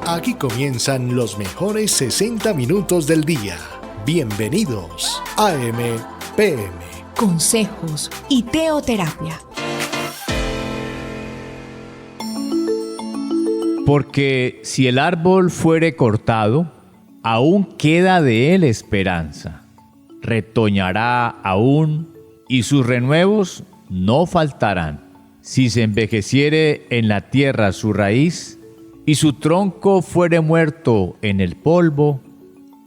Aquí comienzan los mejores 60 minutos del día. Bienvenidos a AM/PM. Consejos y teoterapia. Porque si el árbol fuere cortado, aún queda de él esperanza. Retoñará aún, y sus renuevos no faltarán. Si se envejeciere en la tierra su raíz, y su tronco fuere muerto en el polvo,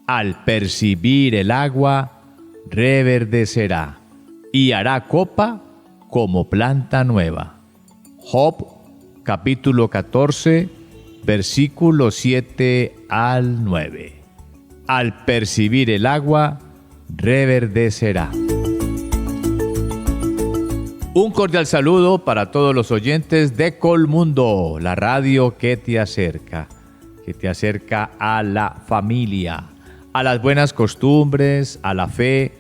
al percibir el agua, reverdecerá, y hará copa como planta nueva. Job, capítulo 14, versículos 7 al 9. Al percibir el agua, reverdecerá. Un cordial saludo para todos los oyentes de Colmundo, la radio que te acerca a la familia, a las buenas costumbres, a la fe,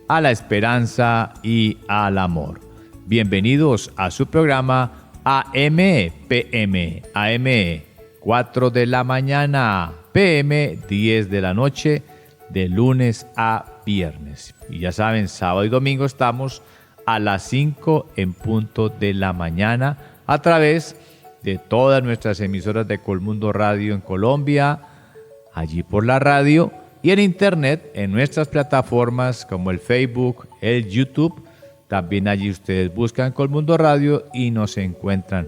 a la esperanza y al amor. Bienvenidos a su programa AM/PM, AM 4 de la mañana, PM 10 de la noche, de lunes a viernes. Y ya saben, sábado y domingo estamos a las 5 en punto de la mañana a través de todas nuestras emisoras de Colmundo Radio en Colombia, allí por la radio y en internet en nuestras plataformas como el Facebook, el YouTube. También allí ustedes buscan Colmundo Radio y nos encuentran.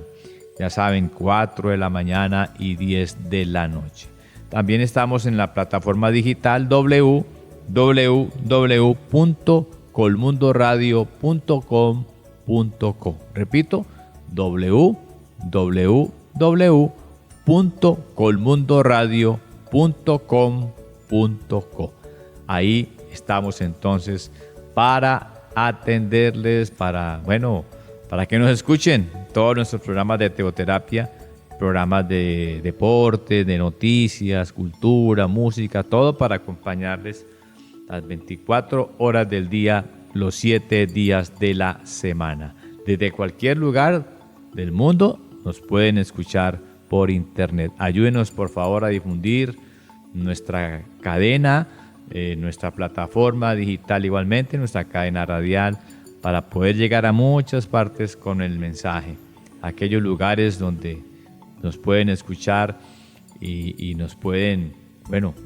Ya saben, 4 de la mañana y 10 de la noche. También estamos en la plataforma digital www.colmundoradio.com.co. Repito, www.colmundoradio.com.co. Ahí estamos entonces para atenderles, para que nos escuchen todos nuestros programas de teoterapia, programas de deporte, de noticias, cultura, música, todo para acompañarles las 24 horas del día, los 7 días de la semana. Desde cualquier lugar del mundo nos pueden escuchar por internet. Ayúdenos por favor a difundir nuestra cadena, nuestra plataforma digital igualmente, nuestra cadena radial, para poder llegar a muchas partes con el mensaje, aquellos lugares donde nos pueden escuchar y nos pueden,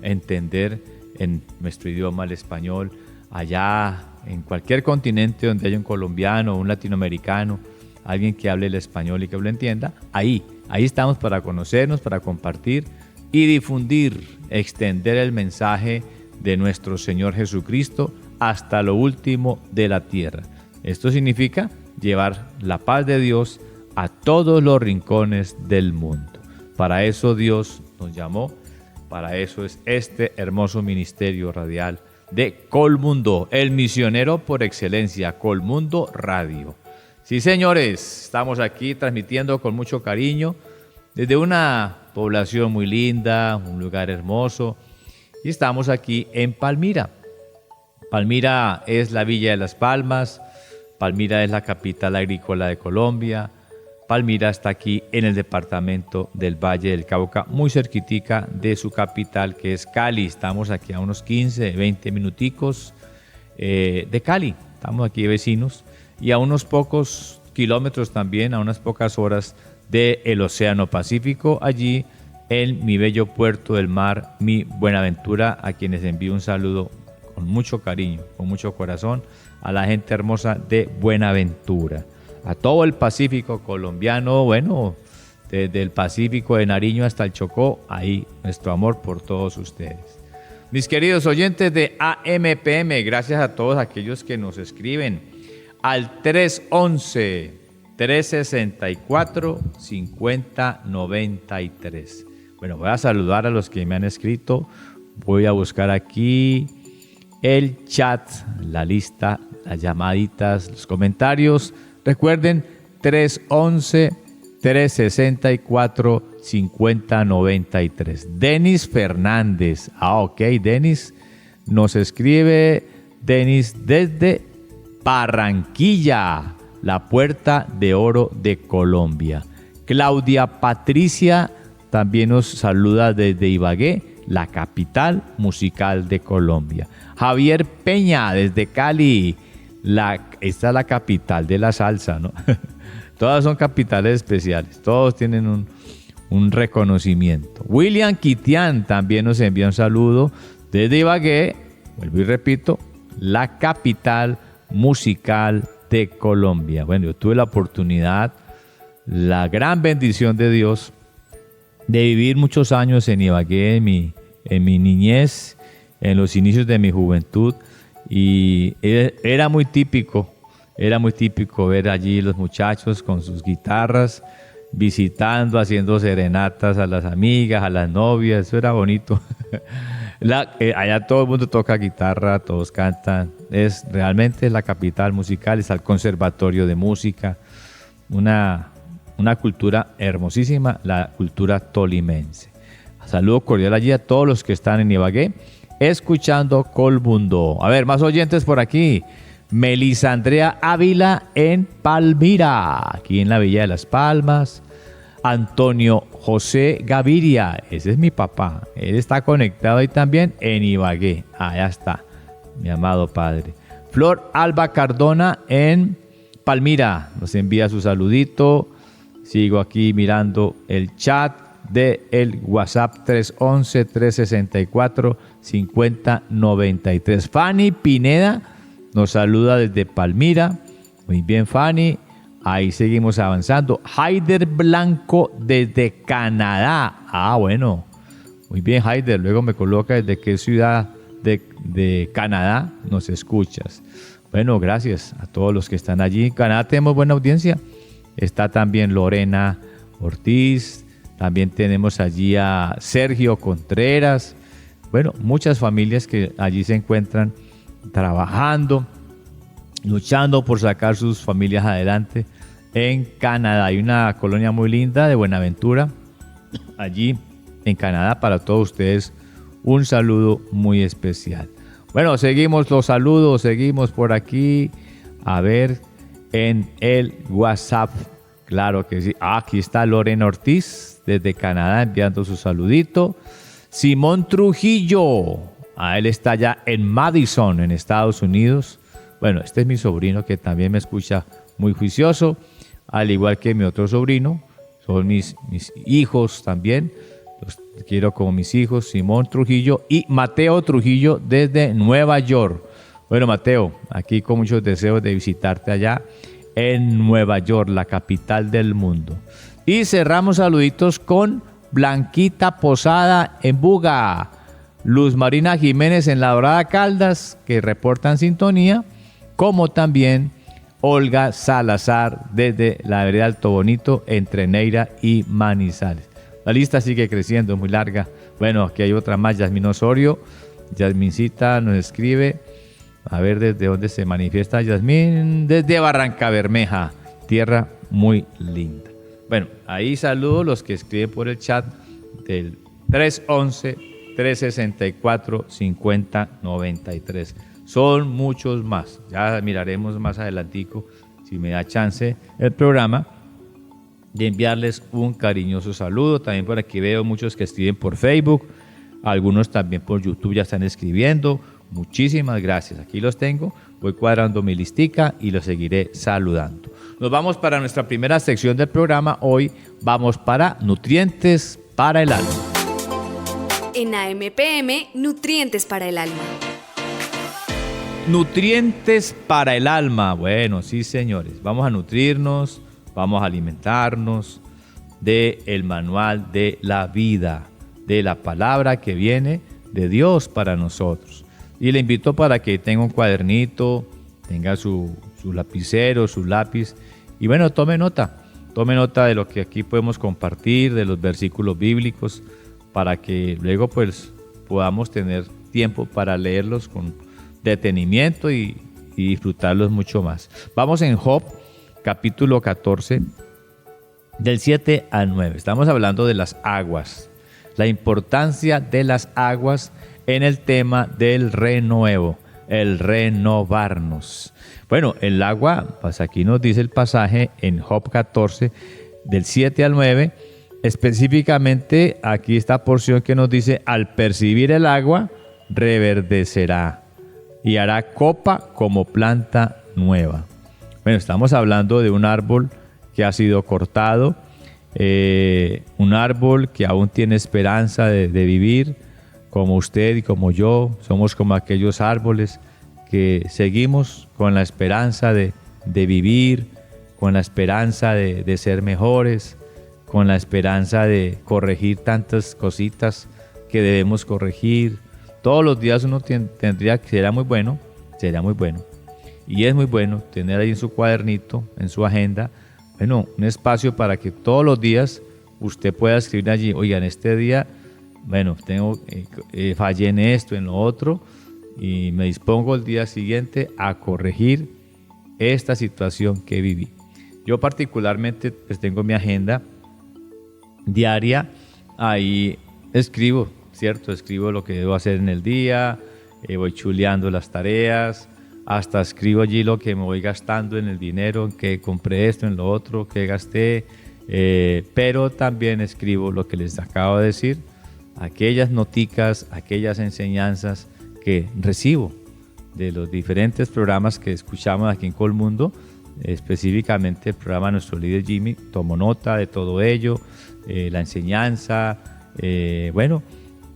entender en nuestro idioma, el español, allá en cualquier continente donde haya un colombiano, un latinoamericano, alguien que hable el español y que lo entienda, ahí estamos para conocernos, para compartir y difundir, extender el mensaje de nuestro Señor Jesucristo hasta lo último de la tierra. Esto significa llevar la paz de Dios a todos los rincones del mundo. Para eso Dios nos llamó, para eso es este hermoso ministerio radial de Colmundo, el misionero por excelencia, Colmundo Radio. Sí, señores, estamos aquí transmitiendo con mucho cariño desde una población muy linda, un lugar hermoso, y estamos aquí en Palmira. Palmira es la Villa de las Palmas, Palmira es la capital agrícola de Colombia. Palmira está aquí en el departamento del Valle del Cauca, muy cerquitica de su capital, que es Cali. Estamos aquí a unos 15, 20 minuticos de Cali. Estamos aquí vecinos y a unos pocos kilómetros también, a unas pocas horas del Océano Pacífico, allí en mi bello puerto del mar, mi Buenaventura, a quienes envío un saludo con mucho cariño, con mucho corazón, a la gente hermosa de Buenaventura. A todo el Pacífico colombiano, desde el Pacífico de Nariño hasta el Chocó, ahí nuestro amor por todos ustedes. Mis queridos oyentes de AM/PM, gracias a todos aquellos que nos escriben al 311-364-5093. Voy a saludar a los que me han escrito. Voy a buscar aquí el chat, la lista, las llamaditas, los comentarios. Recuerden, 311-364-5093. Denis Fernández. Denis nos escribe. Denis desde Barranquilla, la Puerta de Oro de Colombia. Claudia Patricia también nos saluda desde Ibagué, la capital musical de Colombia. Javier Peña desde Cali, esta es la capital de la salsa, ¿no? Todas son capitales especiales, todos tienen un reconocimiento. William Kitian también nos envía un saludo desde Ibagué, vuelvo y repito, la capital musical de Colombia. Bueno, yo tuve la oportunidad, la gran bendición de Dios, de vivir muchos años en Ibagué, en mi niñez, en los inicios de mi juventud, y era muy típico ver allí los muchachos con sus guitarras, visitando, haciendo serenatas a las amigas, a las novias. Eso era bonito. Allá todo el mundo toca guitarra, todos cantan. Es realmente la capital musical, está el conservatorio de música, una cultura hermosísima, la cultura tolimense. Saludo cordial allí a todos los que están en Ibagué, escuchando Colmundo. A ver, más oyentes por aquí. Melisa Andrea Ávila en Palmira, aquí en la Villa de las Palmas. Antonio José Gaviria, ese es mi papá. Él está conectado ahí también en Ibagué. Allá está, mi amado padre. Flor Alba Cardona en Palmira, nos envía su saludito. Sigo aquí mirando el chat del WhatsApp 311-364-5093. Fanny Pineda nos saluda desde Palmira. Muy bien, Fanny. Ahí seguimos avanzando. Haider Blanco desde Canadá. Ah, bueno. Muy bien, Haider. Luego me coloca desde qué ciudad de Canadá nos escuchas. Bueno, gracias a todos los que están allí. En Canadá tenemos buena audiencia. Está también Lorena Ortiz. También tenemos allí a Sergio Contreras. Bueno, muchas familias que allí se encuentran trabajando, luchando por sacar sus familias adelante en Canadá. Hay una colonia muy linda de Buenaventura, allí en Canadá. Para todos ustedes, un saludo muy especial. Bueno, seguimos los saludos, seguimos por aquí. A ver, en el WhatsApp, claro que sí. Aquí está Lorena Ortiz desde Canadá enviando su saludito. Simón Trujillo, él está allá en Madison, en Estados Unidos. Bueno, este es mi sobrino que también me escucha muy juicioso, al igual que mi otro sobrino. Son mis hijos también, los quiero como mis hijos, Simón Trujillo y Mateo Trujillo desde Nueva York. Bueno, Mateo, aquí con muchos deseos de visitarte allá en Nueva York, la capital del mundo. Y cerramos saluditos con Blanquita Posada en Buga, Luz Marina Jiménez en La Dorada Caldas, que reportan sintonía, como también Olga Salazar desde la vereda Alto Bonito entre Neira y Manizales. La lista sigue creciendo, muy larga. Bueno, aquí hay otra más, Yasmín Osorio. Yasmincita nos escribe, a ver desde dónde se manifiesta Yasmín, desde Barranca Bermeja, tierra muy linda. Bueno, ahí saludo los que escriben por el chat del 311-364-5093. Son muchos más. Ya miraremos más adelantico, si me da chance el programa, de enviarles un cariñoso saludo. También por aquí veo muchos que escriben por Facebook, algunos también por YouTube ya están escribiendo. Muchísimas gracias. Aquí los tengo. Voy cuadrando mi listica y los seguiré saludando. Nos vamos para nuestra primera sección del programa. Hoy vamos para Nutrientes para el Alma. En AMPM, Nutrientes para el Alma. Nutrientes para el alma. Bueno, sí, señores. Vamos a nutrirnos, vamos a alimentarnos del manual de la vida, de la palabra que viene de Dios para nosotros. Y le invito para que tenga un cuadernito, tenga su lapicero, su lápiz. Y bueno, tome nota de lo que aquí podemos compartir, de los versículos bíblicos, para que luego pues podamos tener tiempo para leerlos con detenimiento y disfrutarlos mucho más. Vamos en Job, capítulo 14, del 7 al 9. Estamos hablando de las aguas, la importancia de las aguas en el tema del renuevo, el renovarnos. Bueno, el agua, pues aquí nos dice el pasaje en Job 14, del 7 al 9, específicamente aquí esta porción que nos dice, al percibir el agua, reverdecerá y hará copa como planta nueva. Bueno, estamos hablando de un árbol que ha sido cortado, un árbol que aún tiene esperanza de vivir, como usted y como yo. Somos como aquellos árboles que seguimos con la esperanza de vivir, con la esperanza de ser mejores, con la esperanza de corregir tantas cositas que debemos corregir. Todos los días uno tendría que, sería muy bueno, y es muy bueno tener ahí en su cuadernito, en su agenda, bueno, un espacio para que todos los días usted pueda escribir allí, oigan, este día, bueno, fallé en esto, en lo otro, y me dispongo el día siguiente a corregir esta situación que viví. Yo particularmente pues tengo mi agenda diaria, ahí escribo, ¿cierto? Escribo lo que debo hacer en el día, voy chuleando las tareas, hasta escribo allí lo que me voy gastando en el dinero, en que compré esto, en lo otro, que gasté, pero también escribo lo que les acabo de decir, aquellas noticas, aquellas enseñanzas que recibo de los diferentes programas que escuchamos aquí en Colmundo, específicamente el programa de nuestro líder Jimmy. Tomo nota de todo ello, la enseñanza, bueno,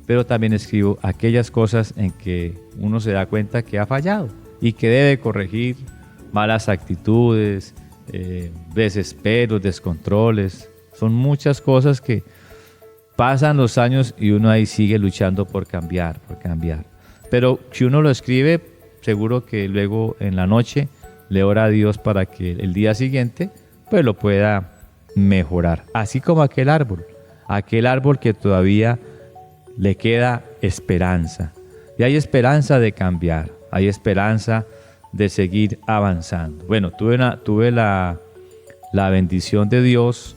pero también escribo aquellas cosas en que uno se da cuenta que ha fallado y que debe corregir, malas actitudes, desesperos, descontroles. Son muchas cosas que pasan los años y uno ahí sigue luchando por cambiar. Pero si uno lo escribe, seguro que luego en la noche le ora a Dios para que el día siguiente pues lo pueda mejorar. Así como aquel árbol que todavía le queda esperanza. Y hay esperanza de cambiar, hay esperanza de seguir avanzando. Bueno, tuve la bendición de Dios,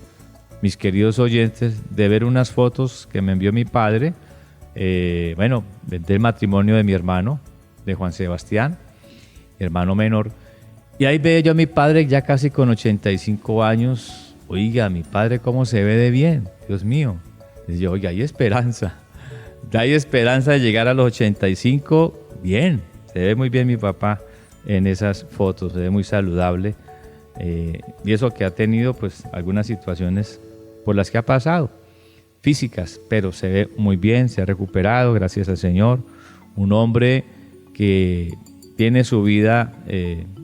mis queridos oyentes, de ver unas fotos que me envió mi padre, del matrimonio de mi hermano, de Juan Sebastián, mi hermano menor. Y ahí veo yo a mi padre ya casi con 85 años. Oiga, mi padre cómo se ve de bien, Dios mío. Y yo, oiga, hay esperanza de llegar a los 85, bien. Se ve muy bien mi papá en esas fotos, se ve muy saludable. Y eso que ha tenido pues algunas situaciones por las que ha pasado, físicas, pero se ve muy bien, se ha recuperado, gracias al Señor. Un hombre que tiene su vida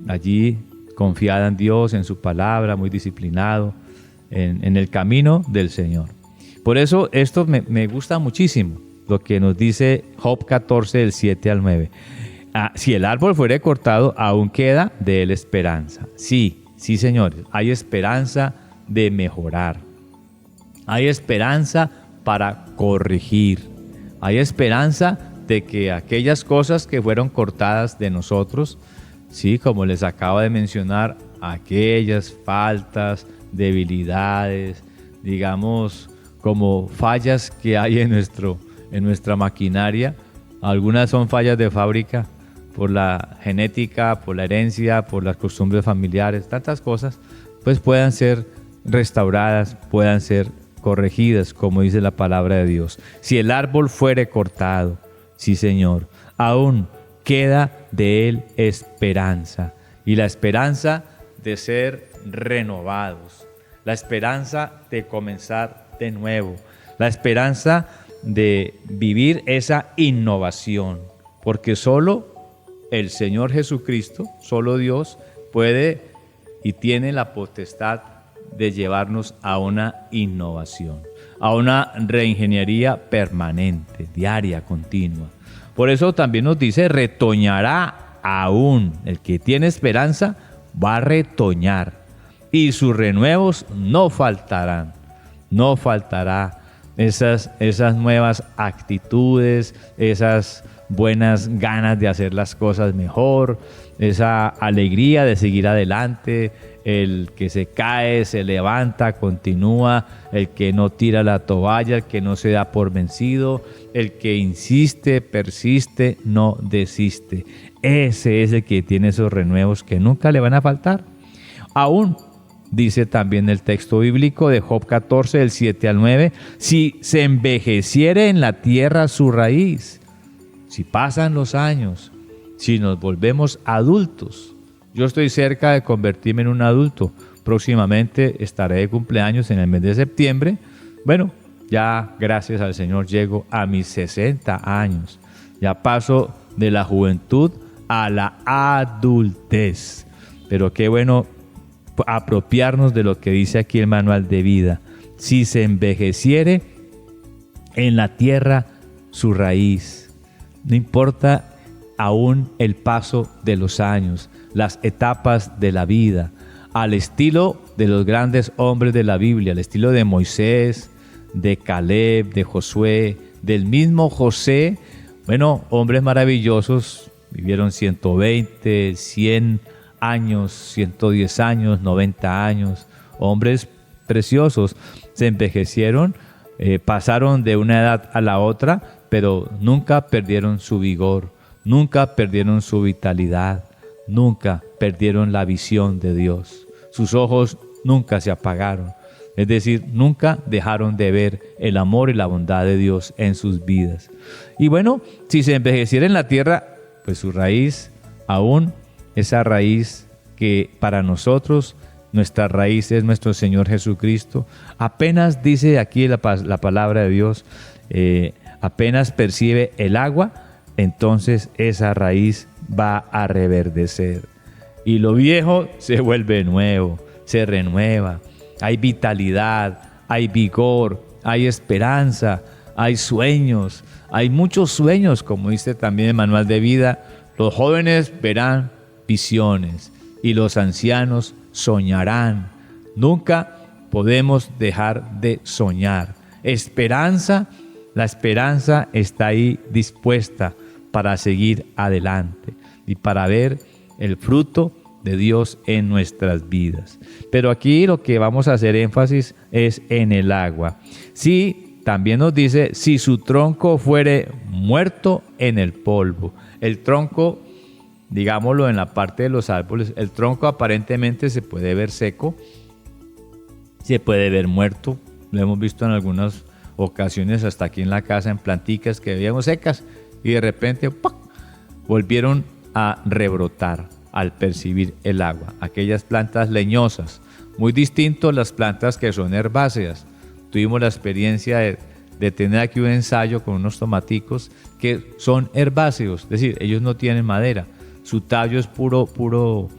allí confiada en Dios, en su palabra, muy disciplinado, en el camino del Señor. Por eso esto me gusta muchísimo, lo que nos dice Job 14, del 7 al 9. Si el árbol fuere cortado, aún queda de él esperanza. Sí, señores, hay esperanza de mejorar. Hay esperanza para corregir. Hay esperanza de que aquellas cosas que fueron cortadas de nosotros, sí, como les acabo de mencionar, aquellas faltas, debilidades, digamos, como fallas que hay en nuestra maquinaria. Algunas son fallas de fábrica, por la genética, por la herencia, por las costumbres familiares, tantas cosas, pues puedan ser restauradas, puedan ser corregidas, como dice la palabra de Dios. Si el árbol fuere cortado, sí, Señor, aún queda de él esperanza, y la esperanza de ser renovados, la esperanza de comenzar de nuevo, la esperanza de vivir esa innovación, porque solo el Señor Jesucristo, solo Dios puede y tiene la potestad de llevarnos a una innovación, a una reingeniería permanente, diaria, continua. Por eso también nos dice, retoñará aún. El que tiene esperanza va a retoñar y sus renuevos no faltarán. No faltará esas nuevas actitudes, esas buenas ganas de hacer las cosas mejor, esa alegría de seguir adelante. El que se cae, se levanta, continúa, el que no tira la toalla, el que no se da por vencido, el que insiste, persiste, no desiste. Ese es el que tiene esos renuevos que nunca le van a faltar. Aún dice también el texto bíblico de Job 14, del 7 al 9, si se envejeciere en la tierra su raíz, si pasan los años, si nos volvemos adultos. Yo estoy cerca de convertirme en un adulto. Próximamente estaré de cumpleaños en el mes de septiembre. Bueno, ya gracias al Señor llego a mis 60 años. Ya paso de la juventud a la adultez. Pero qué bueno apropiarnos de lo que dice aquí el manual de vida. Si se envejeciere en la tierra su raíz. No importa aún el paso de los años, las etapas de la vida, al estilo de los grandes hombres de la Biblia, al estilo de Moisés, de Caleb, de Josué, del mismo José. Bueno, hombres maravillosos, vivieron 120, 100 años, 110 años, 90 años, hombres preciosos, se envejecieron, pasaron de una edad a la otra, pero nunca perdieron su vigor, nunca perdieron su vitalidad, nunca perdieron la visión de Dios. Sus ojos nunca se apagaron, es decir, nunca dejaron de ver el amor y la bondad de Dios en sus vidas. Y bueno, si se envejeciera en la tierra, pues su raíz, aún esa raíz que para nosotros, nuestra raíz es nuestro Señor Jesucristo, apenas dice aquí la palabra de Dios, apenas percibe el agua, entonces esa raíz va a reverdecer. Y lo viejo se vuelve nuevo, se renueva. Hay vitalidad, hay vigor, hay esperanza, hay sueños. Hay muchos sueños, como dice también el manual de vida. Los jóvenes verán visiones y los ancianos soñarán. Nunca podemos dejar de soñar. Esperanza, la esperanza está ahí dispuesta para seguir adelante y para ver el fruto de Dios en nuestras vidas. Pero aquí lo que vamos a hacer énfasis es en el agua. Sí, también nos dice, si su tronco fuere muerto en el polvo. El tronco, digámoslo en la parte de los árboles, el tronco aparentemente se puede ver seco, se puede ver muerto. Lo hemos visto en algunas ocasiones, hasta aquí en la casa, en planticas que veíamos secas y de repente ¡pac!, volvieron a rebrotar al percibir el agua. Aquellas plantas leñosas, muy distinto a las plantas que son herbáceas. Tuvimos la experiencia de tener aquí un ensayo con unos tomaticos que son herbáceos, es decir, ellos no tienen madera. Su tallo es puro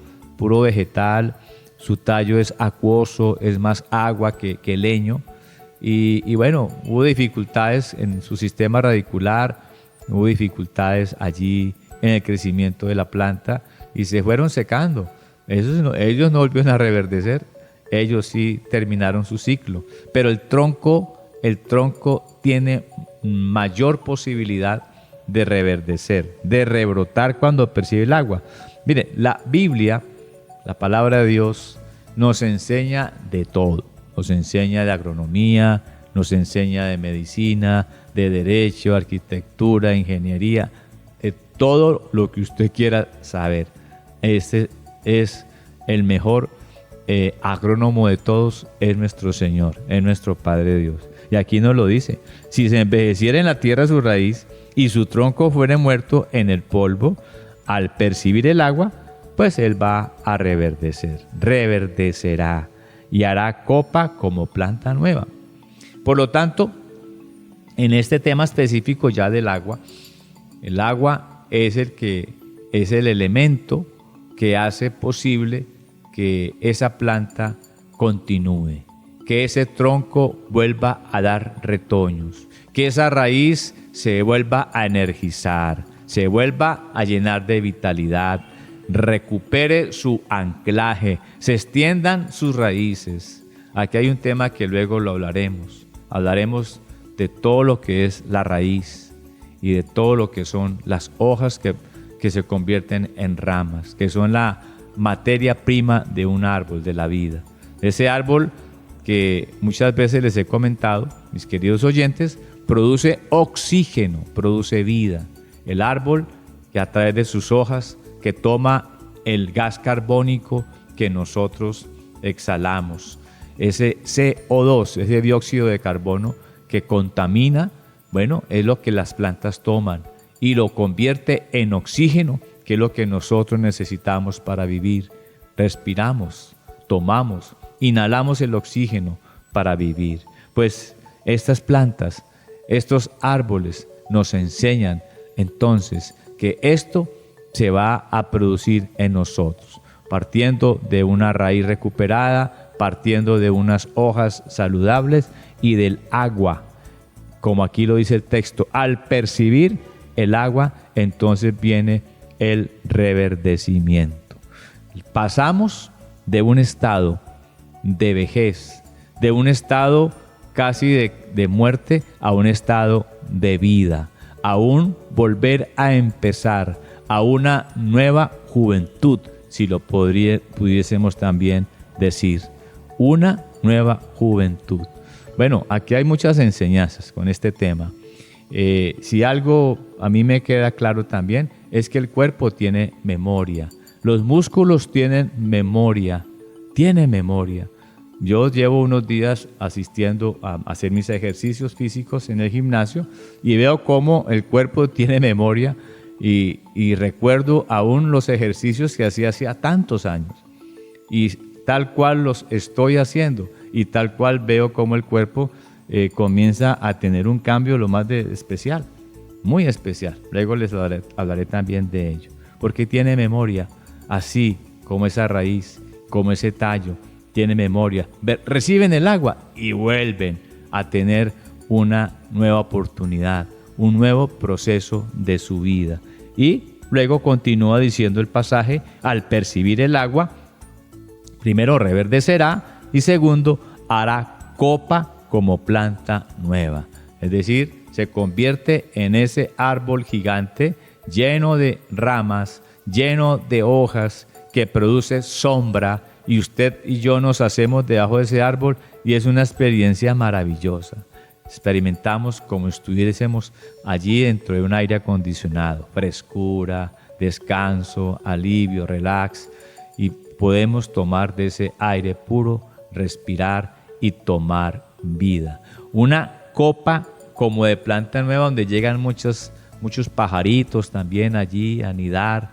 vegetal, su tallo es acuoso, es más agua que leño. Y bueno, hubo dificultades en su sistema radicular, hubo dificultades allí en el crecimiento de la planta y se fueron secando. Ellos no volvieron a reverdecer, ellos sí terminaron su ciclo. Pero el tronco tiene mayor posibilidad de reverdecer, de rebrotar cuando percibe el agua. Mire, la Biblia, la palabra de Dios, nos enseña de todo. Nos enseña de agronomía, nos enseña de medicina, de derecho, arquitectura, ingeniería, de todo lo que usted quiera saber. Este es el mejor agrónomo de todos, es nuestro Señor, es nuestro Padre Dios. Y aquí nos lo dice, si se envejeciera en la tierra su raíz y su tronco fuere muerto en el polvo, al percibir el agua, pues él va a reverdecerá y hará copa como planta nueva. Por lo tanto, en este tema específico ya del agua, el agua es el elemento que hace posible que esa planta continúe, que ese tronco vuelva a dar retoños, que esa raíz se vuelva a energizar, se vuelva a llenar de vitalidad, recupere su anclaje, se extiendan sus raíces. Aquí hay un tema que luego lo hablaremos. Hablaremos de todo lo que es la raíz y de todo lo que son las hojas que se convierten en ramas, que son la materia prima de un árbol de la vida. Ese árbol que muchas veces les he comentado, mis queridos oyentes, produce oxígeno, produce vida. El árbol que a través de sus hojas que toma el gas carbónico que nosotros exhalamos. Ese CO2, ese dióxido de carbono que contamina, bueno, es lo que las plantas toman y lo convierte en oxígeno, que es lo que nosotros necesitamos para vivir. Respiramos, tomamos, inhalamos el oxígeno para vivir. Pues estas plantas, estos árboles nos enseñan entonces que esto se va a producir en nosotros, partiendo de una raíz recuperada, partiendo de unas hojas saludables y del agua. Como aquí lo dice el texto, al percibir el agua, entonces viene el reverdecimiento. Pasamos de un estado de vejez, de un estado casi de muerte, a un estado de vida, a un volver a empezar, a una nueva juventud, si lo pudiésemos también decir, una nueva juventud. Bueno, aquí hay muchas enseñanzas con este tema. Si algo a mí me queda claro también es que el cuerpo tiene memoria, los músculos tienen memoria, Yo llevo unos días asistiendo a hacer mis ejercicios físicos en el gimnasio y veo cómo el cuerpo tiene memoria y recuerdo aún los ejercicios que hacía tantos años y tal cual los estoy haciendo y tal cual veo cómo el cuerpo comienza a tener un cambio lo más especial, muy especial. Luego les hablaré también de ello, porque tiene memoria, así como esa raíz, como ese tallo, tiene memoria. Reciben el agua y vuelven a tener una nueva oportunidad, un nuevo proceso de su vida. Y luego continúa diciendo el pasaje, al percibir el agua, primero reverdecerá y segundo hará copa como planta nueva. Es decir, se convierte en ese árbol gigante lleno de ramas, lleno de hojas, que produce sombra, y usted y yo nos hacemos debajo de ese árbol y es una experiencia maravillosa. Experimentamos como estuviésemos allí dentro de un aire acondicionado, frescura, descanso, alivio, relax, y podemos tomar de ese aire puro, respirar y tomar vida. Una copa como de planta nueva donde llegan muchos pajaritos también allí a anidar.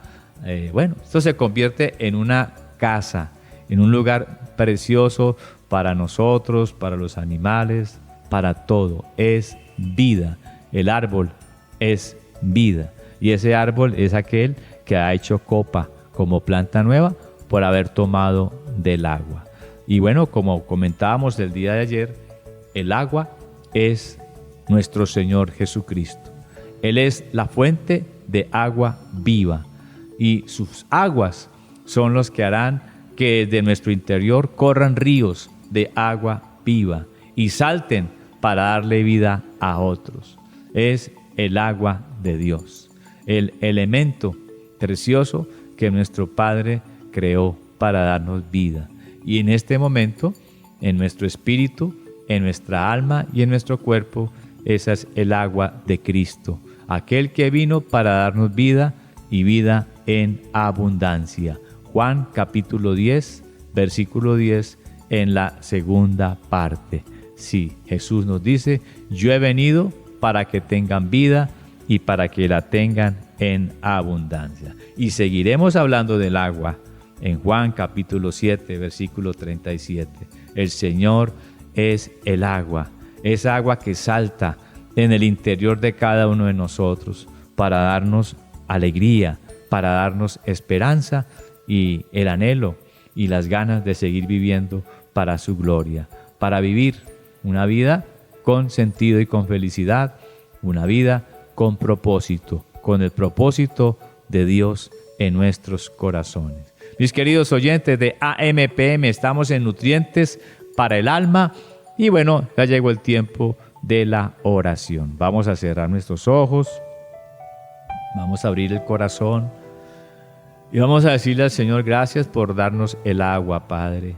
Bueno, esto se convierte en una casa, en un lugar precioso para nosotros, para los animales, para todo. Es vida. El árbol es vida. Y ese árbol es aquel que ha hecho copa como planta nueva por haber tomado del agua. Y bueno, como comentábamos el día de ayer, el agua es nuestro Señor Jesucristo. Él es la fuente de agua viva y sus aguas son los que harán que de nuestro interior corran ríos de agua viva y salten para darle vida a otros. Es el agua de Dios, el elemento precioso que nuestro Padre creó para darnos vida. Y en este momento, en nuestro espíritu, en nuestra alma y en nuestro cuerpo, esa es el agua de Cristo, aquel que vino para darnos vida y vida en abundancia. Juan capítulo 10, versículo 10, en la segunda parte. Sí, Jesús nos dice, yo he venido para que tengan vida y para que la tengan en abundancia. Y seguiremos hablando del agua en Juan capítulo 7, versículo 37. El Señor es el agua, esa agua que salta en el interior de cada uno de nosotros para darnos alegría, para darnos esperanza y el anhelo y las ganas de seguir viviendo para su gloria, para vivir una vida con sentido y con felicidad, una vida con propósito, con el propósito de Dios en nuestros corazones. Mis queridos oyentes de AMPM, estamos en Nutrientes para el Alma y bueno, ya llegó el tiempo de la oración. Vamos a cerrar nuestros ojos, vamos a abrir el corazón y vamos a decirle al Señor gracias por darnos el agua, Padre.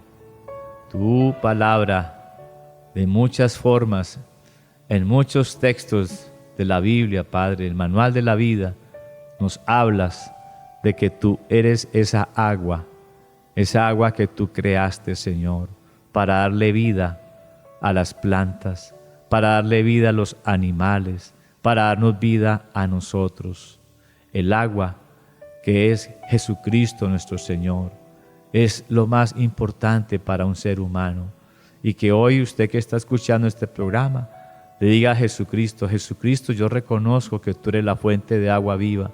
Tu palabra de muchas formas, en muchos textos de la Biblia, Padre, el manual de la vida, nos hablas de que tú eres esa agua esa agua que tú creaste, Señor, para darle vida a las plantas, para darle vida a los animales, para darnos vida a nosotros. El agua que es Jesucristo nuestro Señor es lo más importante para un ser humano. Y que hoy usted que está escuchando este programa le diga a Jesucristo: Jesucristo, yo reconozco que tú eres la fuente de agua viva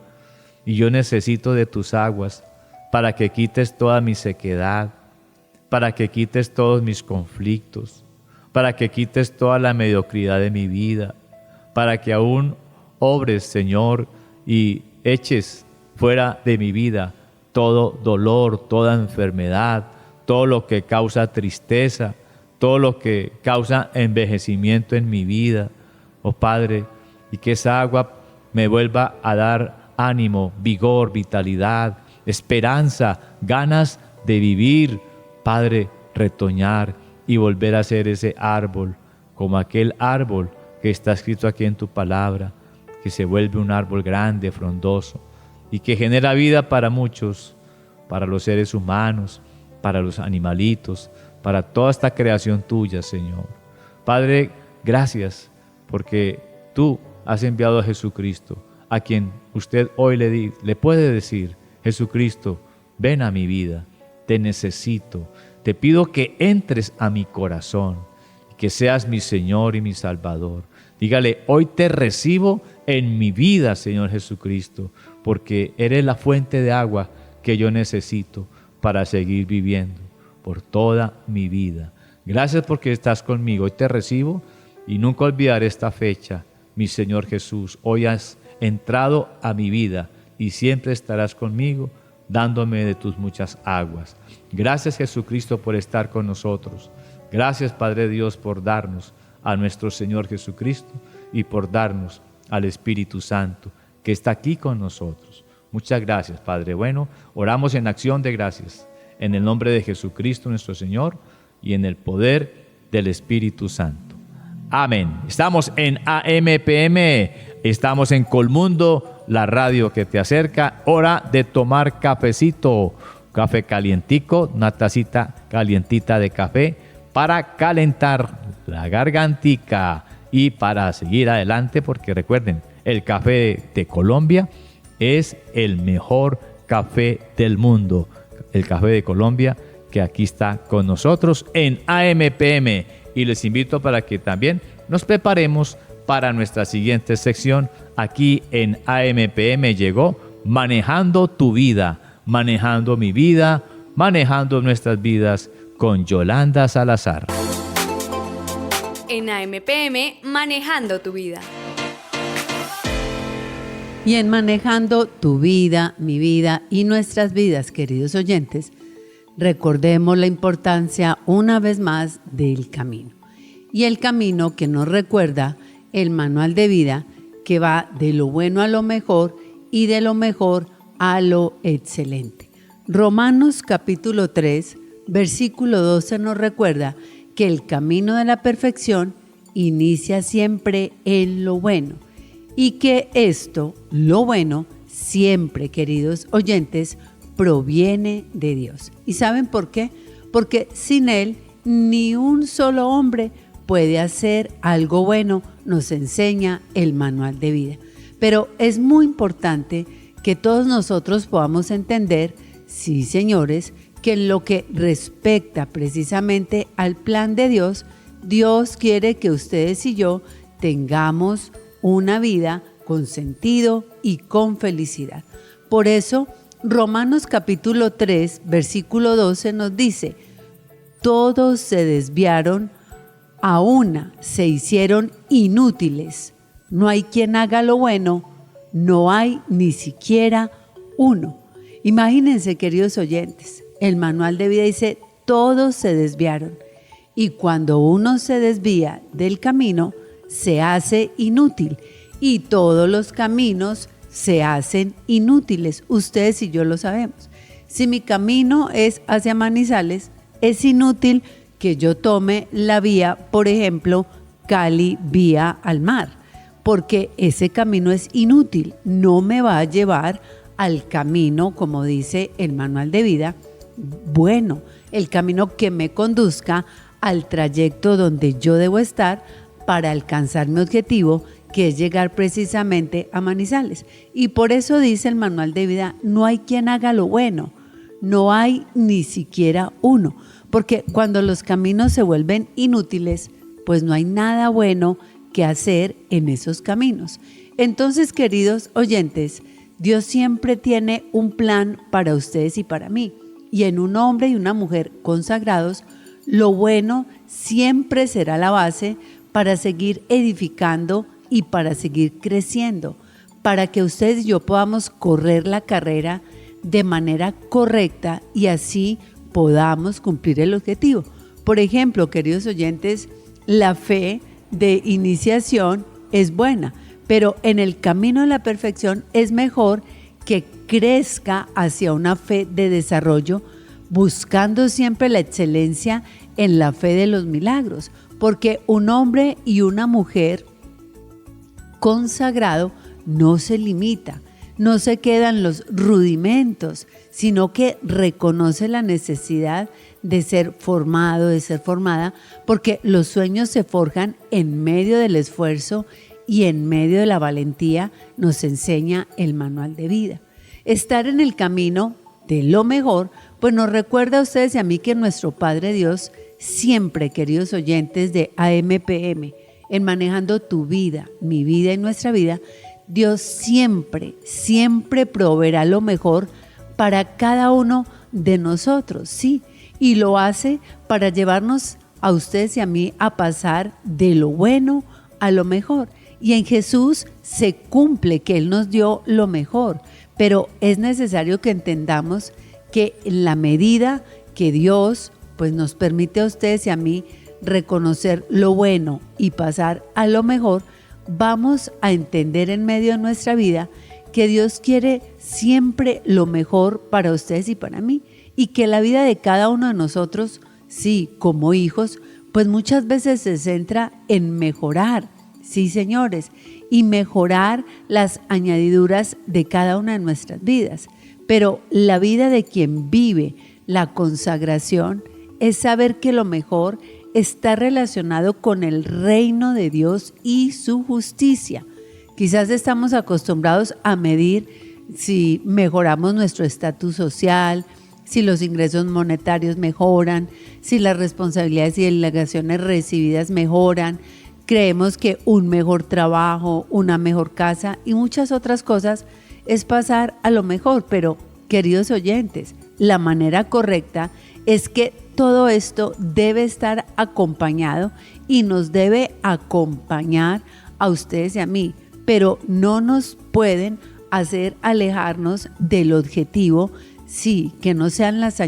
y yo necesito de tus aguas para que quites toda mi sequedad, para que quites todos mis conflictos, para que quites toda la mediocridad de mi vida, para que aún obres, Señor, y eches fuera de mi vida todo dolor, toda enfermedad, todo lo que causa tristeza, todo lo que causa envejecimiento en mi vida, oh Padre, y que esa agua me vuelva a dar ánimo, vigor, vitalidad, esperanza, ganas de vivir, Padre, retoñar y volver a ser ese árbol, como aquel árbol que está escrito aquí en tu palabra, que se vuelve un árbol grande, frondoso, y que genera vida para muchos, para los seres humanos, para los animalitos, para toda esta creación tuya, Señor. Padre, gracias, porque tú has enviado a Jesucristo, a quien usted hoy le puede decir: Jesucristo, ven a mi vida, te necesito, te pido que entres a mi corazón, que seas mi Señor y mi Salvador. Dígale: hoy te recibo en mi vida, Señor Jesucristo, porque eres la fuente de agua que yo necesito para seguir viviendo por toda mi vida. Gracias porque estás conmigo. Hoy te recibo y nunca olvidaré esta fecha. Mi Señor Jesús, hoy has entrado a mi vida y siempre estarás conmigo, dándome de tus muchas aguas. Gracias, Jesucristo, por estar con nosotros. Gracias, Padre Dios, por darnos a nuestro Señor Jesucristo y por darnos al Espíritu Santo, que está aquí con nosotros. Muchas gracias, Padre bueno. Oramos en acción de gracias, en el nombre de Jesucristo nuestro Señor y en el poder del Espíritu Santo. Amén. Estamos en AMPM, estamos en Colmundo, la radio que te acerca. Hora de tomar cafecito, café calientico, una tacita calientita de café para calentar la gargantica y para seguir adelante, porque recuerden, el café de Colombia es el mejor café del mundo. El café de Colombia, que aquí está con nosotros en AMPM, y les invito para que también nos preparemos para nuestra siguiente sección. Aquí en AMPM llegó Manejando tu Vida, manejando mi vida, manejando nuestras vidas con Yolanda Salazar. En AMPM, Manejando tu Vida. Y en Manejando tu Vida, mi vida y nuestras vidas, queridos oyentes, recordemos la importancia una vez más del camino. Y el camino que nos recuerda el manual de vida, que va de lo bueno a lo mejor y de lo mejor a lo excelente. Romanos capítulo 3, versículo 12 nos recuerda que el camino de la perfección inicia siempre en lo bueno y que esto, lo bueno, siempre, queridos oyentes, proviene de Dios. ¿Y saben por qué? Porque sin Él ni un solo hombre puede hacer algo bueno, nos enseña el manual de vida. Pero es muy importante que todos nosotros podamos entender, sí, señores, que en lo que respecta precisamente al plan de Dios, Dios quiere que ustedes y yo tengamos una vida con sentido y con felicidad. Por eso, Romanos capítulo 3, versículo 12 nos dice: todos se desviaron, a una se hicieron inútiles. No hay quien haga lo bueno, no hay ni siquiera uno. Imagínense, queridos oyentes, el manual de vida dice: todos se desviaron. Y cuando uno se desvía del camino, se hace inútil. Y todos los caminos se hacen inútiles. Ustedes y yo lo sabemos. Si mi camino es hacia Manizales, es inútil que yo tome la vía, por ejemplo, Cali vía al mar, porque ese camino es inútil, no me va a llevar al camino, como dice el manual de vida, bueno, el camino que me conduzca al trayecto donde yo debo estar para alcanzar mi objetivo, que es llegar precisamente a Manizales. Y por eso dice el manual de vida, no hay quien haga lo bueno, no hay ni siquiera uno, porque cuando los caminos se vuelven inútiles, pues no hay nada bueno que hacer en esos caminos. Entonces, queridos oyentes, Dios siempre tiene un plan para ustedes y para mí. Y en un hombre y una mujer consagrados, lo bueno siempre será la base para seguir edificando y para seguir creciendo, para que ustedes y yo podamos correr la carrera de manera correcta y así podamos cumplir el objetivo. Por ejemplo, queridos oyentes, la fe de iniciación es buena, pero en el camino de la perfección es mejor que crezca hacia una fe de desarrollo, buscando siempre la excelencia en la fe de los milagros, porque un hombre y una mujer consagrado no se limita, no se quedan los rudimentos, sino que reconoce la necesidad de ser formado, de ser formada, porque los sueños se forjan en medio del esfuerzo y en medio de la valentía, nos enseña el manual de vida. Estar en el camino de lo mejor, pues nos recuerda a ustedes y a mí que nuestro Padre Dios siempre, queridos oyentes de AMPM, en manejando tu vida, mi vida y nuestra vida, Dios siempre, siempre proveerá lo mejor para cada uno de nosotros, sí, y lo hace para llevarnos a ustedes y a mí a pasar de lo bueno a lo mejor. Y en Jesús se cumple que Él nos dio lo mejor, pero es necesario que entendamos que en la medida que Dios pues nos permite a ustedes y a mí reconocer lo bueno y pasar a lo mejor, vamos a entender en medio de nuestra vida que Dios quiere siempre lo mejor para ustedes y para mí, y que la vida de cada uno de nosotros, sí, como hijos, pues muchas veces se centra en mejorar, sí, señores, y mejorar las añadiduras de cada una de nuestras vidas. Pero la vida de quien vive la consagración es saber que lo mejor está relacionado con el reino de Dios y su justicia. Quizás estamos acostumbrados a medir si mejoramos nuestro estatus social, si los ingresos monetarios mejoran, si las responsabilidades y delegaciones recibidas mejoran. Creemos que un mejor trabajo, una mejor casa y muchas otras cosas es pasar a lo mejor, pero queridos oyentes, la manera correcta es que todo esto debe estar acompañado y nos debe acompañar a ustedes y a mí, pero no nos pueden hacer alejarnos del objetivo, sí, que no sean las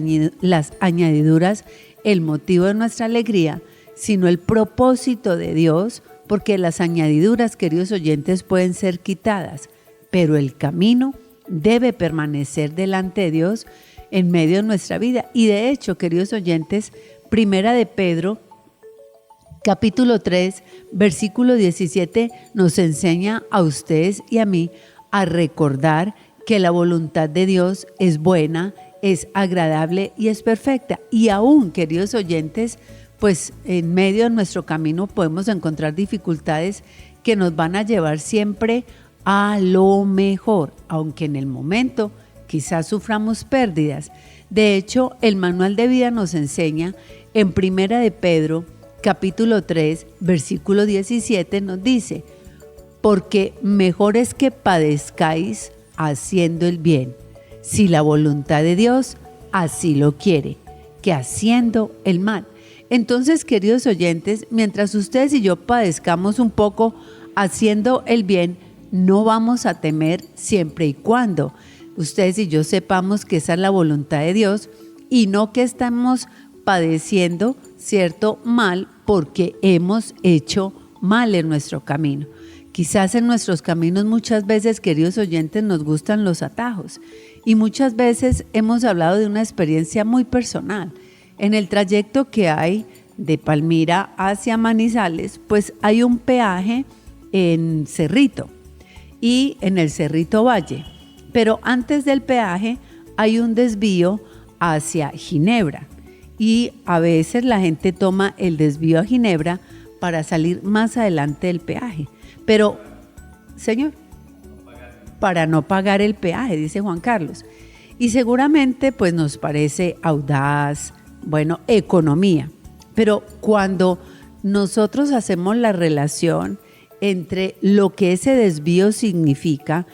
añadiduras el motivo de nuestra alegría, sino el propósito de Dios, porque las añadiduras, queridos oyentes, pueden ser quitadas, pero el camino debe permanecer delante de Dios en medio de nuestra vida. Y de hecho, queridos oyentes, Primera de Pedro, capítulo 3, versículo 17, nos enseña a ustedes y a mí a recordar que la voluntad de Dios es buena, es agradable y es perfecta. Y aún, queridos oyentes, pues en medio de nuestro camino podemos encontrar dificultades que nos van a llevar siempre a lo mejor, aunque en el momento quizás suframos pérdidas. De hecho, el manual de vida nos enseña en Primera de Pedro, capítulo 3, versículo 17, nos dice: porque mejor es que padezcáis haciendo el bien, si la voluntad de Dios así lo quiere, que haciendo el mal. Entonces, queridos oyentes, mientras ustedes y yo padezcamos un poco haciendo el bien, no vamos a temer siempre y cuando ustedes y yo sepamos que esa es la voluntad de Dios y no que estamos padeciendo cierto mal porque hemos hecho mal en nuestro camino. Quizás en nuestros caminos muchas veces, queridos oyentes, nos gustan los atajos y muchas veces hemos hablado de una experiencia muy personal. En el trayecto que hay de Palmira hacia Manizales, pues hay un peaje en Cerrito y en el Cerrito Valle. Pero antes del peaje hay un desvío hacia Ginebra. Y a veces la gente toma el desvío a Ginebra para salir más adelante del peaje. Pero, señor, para no pagar el peaje, dice Juan Carlos. Y seguramente pues nos parece audaz, bueno, economía. Pero cuando nosotros hacemos la relación entre lo que ese desvío significa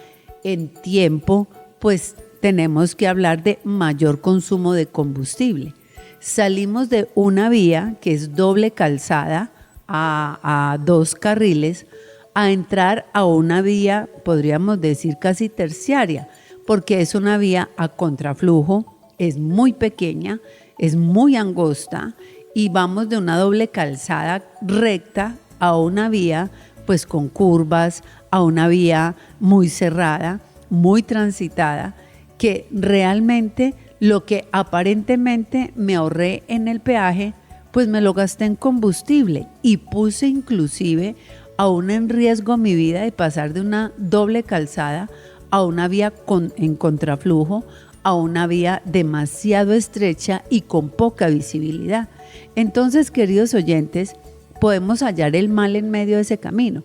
en tiempo, pues tenemos que hablar de mayor consumo de combustible. Salimos de una vía que es doble calzada a 2 carriles a entrar a una vía, podríamos decir casi terciaria, porque es una vía a contraflujo, es muy pequeña, es muy angosta y vamos de una doble calzada recta a una vía pues con curvas, a una vía muy cerrada, muy transitada, que realmente lo que aparentemente me ahorré en el peaje, pues me lo gasté en combustible y puse inclusive aún en riesgo mi vida de pasar de una doble calzada a una vía en contraflujo, a una vía demasiado estrecha y con poca visibilidad. Entonces, queridos oyentes, podemos hallar el mal en medio de ese camino,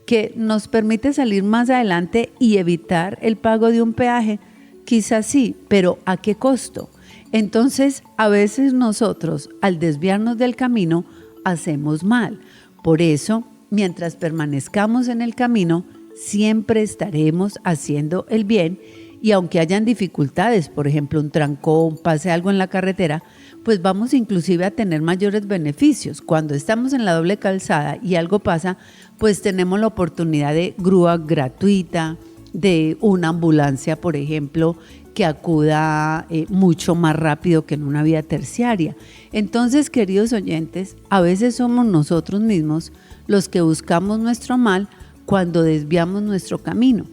que nos permite salir más adelante y evitar el pago de un peaje. Quizás sí, pero ¿a qué costo? Entonces, a veces nosotros, al desviarnos del camino, hacemos mal. Por eso, mientras permanezcamos en el camino, siempre estaremos haciendo el bien, y aunque hayan dificultades, por ejemplo, un trancón, pase algo en la carretera, pues vamos inclusive a tener mayores beneficios. Cuando estamos en la doble calzada y algo pasa, pues tenemos la oportunidad de grúa gratuita, de una ambulancia, por ejemplo, que acuda mucho más rápido que en una vía terciaria. Entonces, queridos oyentes, a veces somos nosotros mismos los que buscamos nuestro mal cuando desviamos nuestro camino.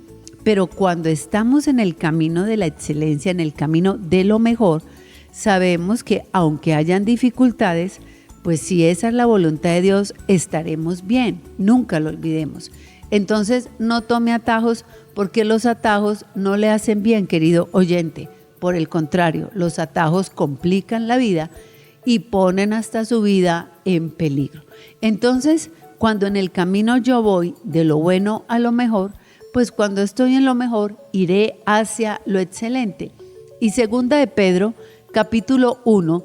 Pero cuando estamos en el camino de la excelencia, en el camino de lo mejor, sabemos que aunque hayan dificultades, pues si esa es la voluntad de Dios, estaremos bien, nunca lo olvidemos. Entonces no tome atajos, porque los atajos no le hacen bien, querido oyente. Por el contrario, los atajos complican la vida y ponen hasta su vida en peligro. Entonces, cuando en el camino yo voy de lo bueno a lo mejor, pues cuando estoy en lo mejor, iré hacia lo excelente. Y segunda de Pedro, capítulo 1,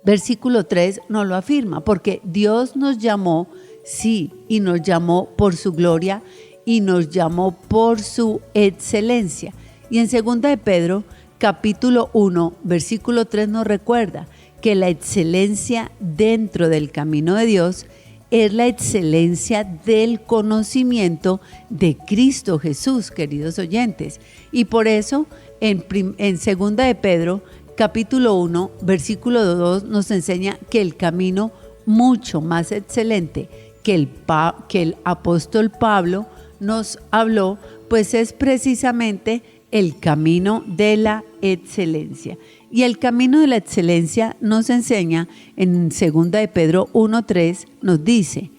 versículo 3, nos lo afirma, porque Dios nos llamó, sí, y nos llamó por su gloria y nos llamó por su excelencia. Y en segunda de Pedro, capítulo 1, versículo 3 nos recuerda que la excelencia dentro del camino de Dios es la excelencia del conocimiento de Cristo Jesús, queridos oyentes. Y por eso en segunda de Pedro, capítulo 1, versículo 2 nos enseña que el camino mucho más excelente que el apóstol Pablo nos habló, pues es precisamente el camino de la excelencia. Y el camino de la excelencia nos enseña en 2 de Pedro 1:3, nos dice: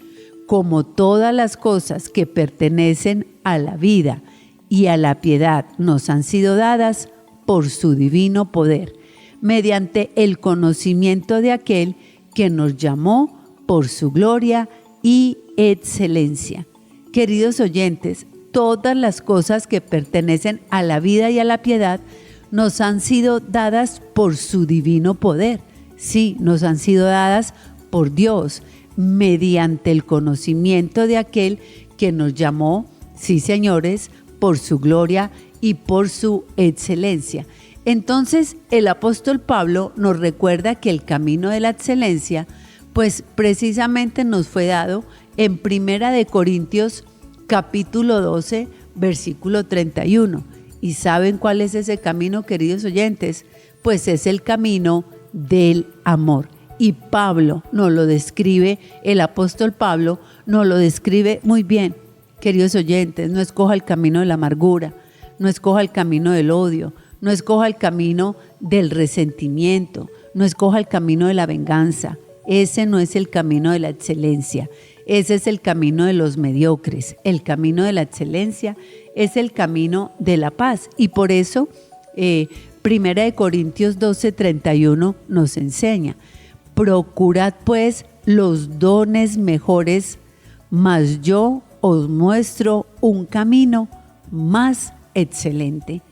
como todas las cosas que pertenecen a la vida y a la piedad nos han sido dadas por su divino poder, mediante el conocimiento de aquel que nos llamó por su gloria y excelencia. Queridos oyentes, todas las cosas que pertenecen a la vida y a la piedad nos han sido dadas por su divino poder. Sí, nos han sido dadas por Dios, mediante el conocimiento de aquel que nos llamó, sí señores, por su gloria y por su excelencia. Entonces, el apóstol Pablo nos recuerda que el camino de la excelencia, pues precisamente nos fue dado en Primera de Corintios, capítulo 12, versículo 31. ¿Y saben cuál es ese camino, queridos oyentes? Pues es el camino del amor. Y Pablo nos lo describe, el apóstol Pablo nos lo describe muy bien. Queridos oyentes, no escoja el camino de la amargura, no escoja el camino del odio, no escoja el camino del resentimiento, no escoja el camino de la venganza. Ese no es el camino de la excelencia. Ese es el camino de los mediocres. El camino de la excelencia es el camino de la paz. Y por eso Primera de Corintios 12:31 nos enseña: procurad pues los dones mejores, mas yo os muestro un camino más excelente.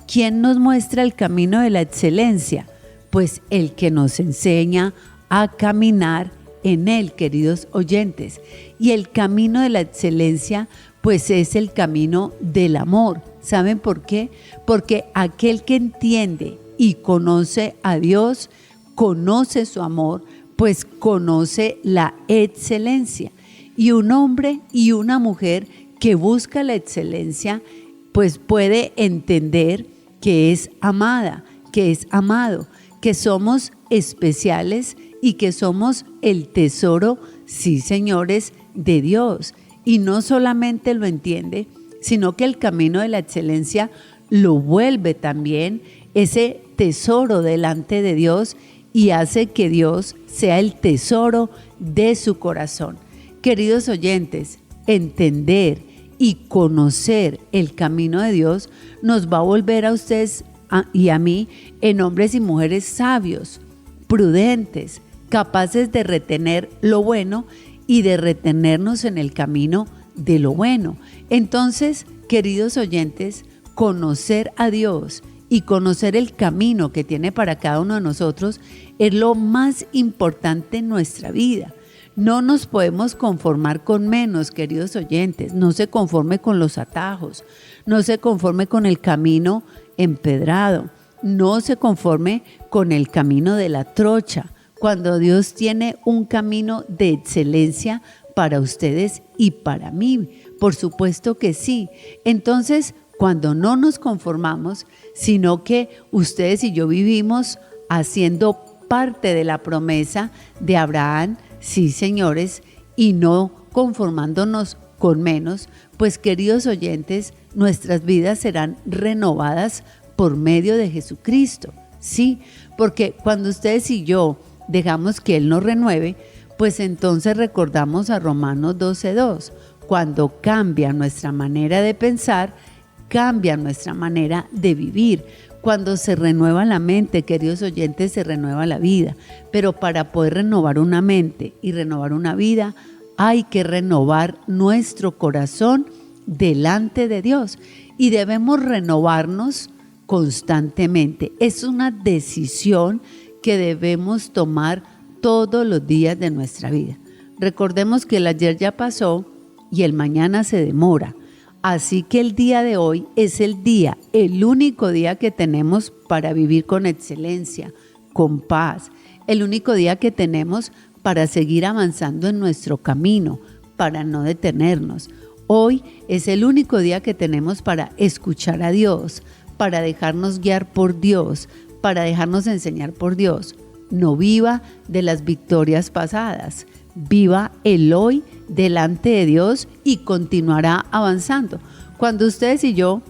¿Quién nos muestra el camino de la excelencia? Pues el que nos enseña a caminar en él, queridos oyentes. Y el camino de la excelencia, pues es el camino del amor. ¿Saben por qué? Porque aquel que entiende y conoce a Dios, conoce su amor, pues conoce la excelencia. Y un hombre y una mujer que busca la excelencia, pues puede entender que es amada, que es amado, que somos especiales y que somos el tesoro, sí, señores, de Dios. Y no solamente lo entiende, sino que el camino de la excelencia lo vuelve también ese tesoro delante de Dios y hace que Dios sea el tesoro de su corazón. Queridos oyentes, entender y conocer el camino de Dios nos va a volver a ustedes y a mí en hombres y mujeres sabios, prudentes, capaces de retener lo bueno y de retenernos en el camino de lo bueno. Entonces, queridos oyentes, conocer a Dios y conocer el camino que tiene para cada uno de nosotros es lo más importante en nuestra vida. No nos podemos conformar con menos, queridos oyentes. No se conforme con los atajos, no se conforme con el camino empedrado, no se conforme con el camino de la trocha, cuando Dios tiene un camino de excelencia para ustedes y para mí. Por supuesto que sí. Entonces, cuando no nos conformamos, sino que ustedes y yo vivimos haciendo parte de la promesa de Abraham, sí, señores, y no conformándonos con menos, pues, queridos oyentes, nuestras vidas serán renovadas por medio de Jesucristo, sí, porque cuando ustedes y yo dejamos que Él nos renueve, pues entonces recordamos a Romanos 12:2, cuando cambia nuestra manera de pensar, cambia nuestra manera de vivir. Cuando se renueva la mente, queridos oyentes, se renueva la vida. Pero para poder renovar una mente y renovar una vida, hay que renovar nuestro corazón delante de Dios. Y debemos renovarnos constantemente. Es una decisión que debemos tomar todos los días de nuestra vida. Recordemos que el ayer ya pasó y el mañana se demora. Así que el día de hoy es el día, el único día que tenemos para vivir con excelencia, con paz. El único día que tenemos para seguir avanzando en nuestro camino, para no detenernos. Hoy es el único día que tenemos para escuchar a Dios, para dejarnos guiar por Dios, para dejarnos enseñar por Dios. No viva de las victorias pasadas, viva el hoy delante de Dios y continuará avanzando. Cuando ustedes y yo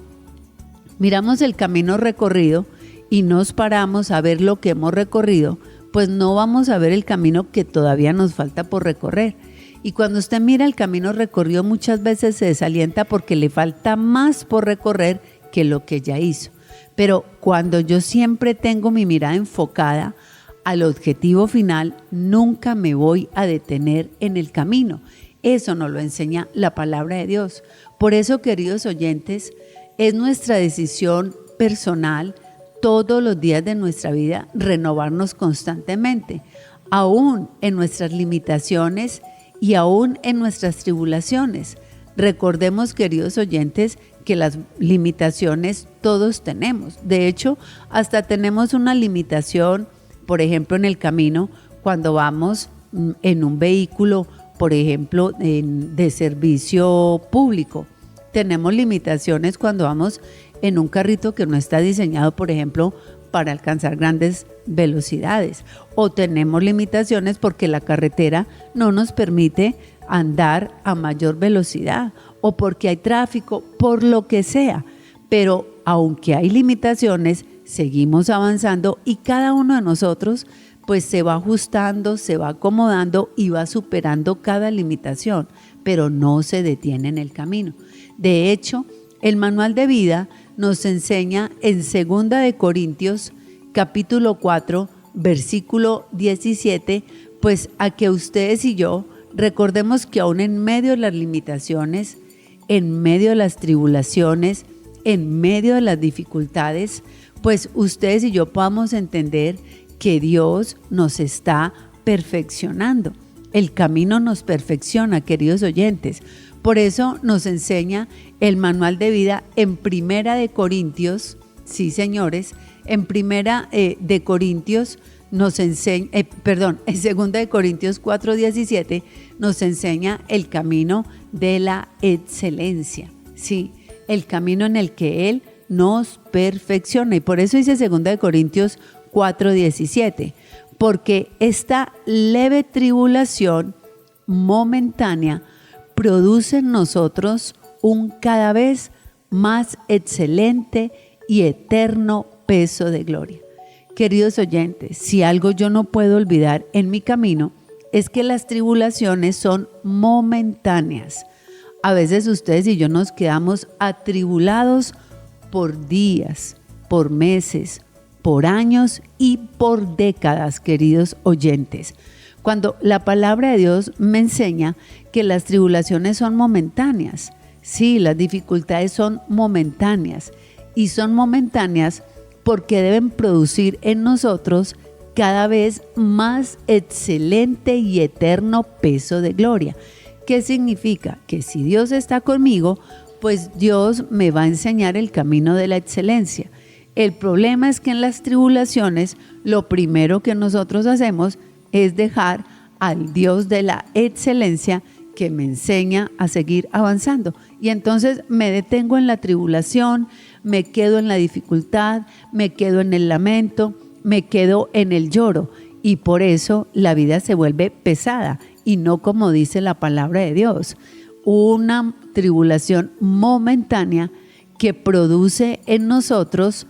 miramos el camino recorrido y nos paramos a ver lo que hemos recorrido, pues no vamos a ver el camino que todavía nos falta por recorrer. Y cuando usted mira el camino recorrido, muchas veces se desalienta porque le falta más por recorrer que lo que ya hizo. Pero cuando yo siempre tengo mi mirada enfocada al objetivo final, nunca me voy a detener en el camino. Eso nos lo enseña la palabra de Dios. Por eso, queridos oyentes, es nuestra decisión personal todos los días de nuestra vida renovarnos constantemente, aún en nuestras limitaciones y aún en nuestras tribulaciones. Recordemos, queridos oyentes, que las limitaciones todos tenemos. De hecho, hasta tenemos una limitación, por ejemplo, en el camino, cuando vamos en un vehículo, por ejemplo, de servicio público. Tenemos limitaciones cuando vamos en un carrito que no está diseñado, por ejemplo, para alcanzar grandes velocidades. O tenemos limitaciones porque la carretera no nos permite andar a mayor velocidad, o porque hay tráfico, por lo que sea. Pero aunque hay limitaciones, seguimos avanzando y cada uno de nosotros pues se va ajustando, se va acomodando y va superando cada limitación, pero no se detiene en el camino. De hecho, el manual de vida nos enseña en 2 de Corintios, capítulo 4, versículo 17, pues a que ustedes y yo recordemos que aún en medio de las limitaciones, en medio de las tribulaciones, en medio de las dificultades, pues ustedes y yo podamos entender que Dios nos está perfeccionando. El camino nos perfecciona, queridos oyentes. Por eso nos enseña el manual de vida en 1 de Corintios, sí señores, en 1 de Corintios nos enseña, en 2 de Corintios 4:17 nos enseña el camino de la excelencia, sí, el camino en el que Él nos perfecciona. Y por eso dice 2 de Corintios 4:17, porque esta leve tribulación momentánea produce en nosotros un cada vez más excelente y eterno peso de gloria. Queridos oyentes, si algo yo no puedo olvidar en mi camino es que las tribulaciones son momentáneas. A veces ustedes y yo nos quedamos atribulados por días, por meses, por años y por décadas, queridos oyentes. Cuando la palabra de Dios me enseña que las tribulaciones son momentáneas, sí, las dificultades son momentáneas y son momentáneas porque deben producir en nosotros cada vez más excelente y eterno peso de gloria. ¿Qué significa? Que si Dios está conmigo, pues Dios me va a enseñar el camino de la excelencia. El problema es que en las tribulaciones lo primero que nosotros hacemos es dejar al Dios de la excelencia que me enseña a seguir avanzando. Y entonces me detengo en la tribulación, me quedo en la dificultad, me quedo en el lamento, me quedo en el lloro. Y por eso la vida se vuelve pesada y no como dice la palabra de Dios. Una tribulación momentánea que produce en nosotros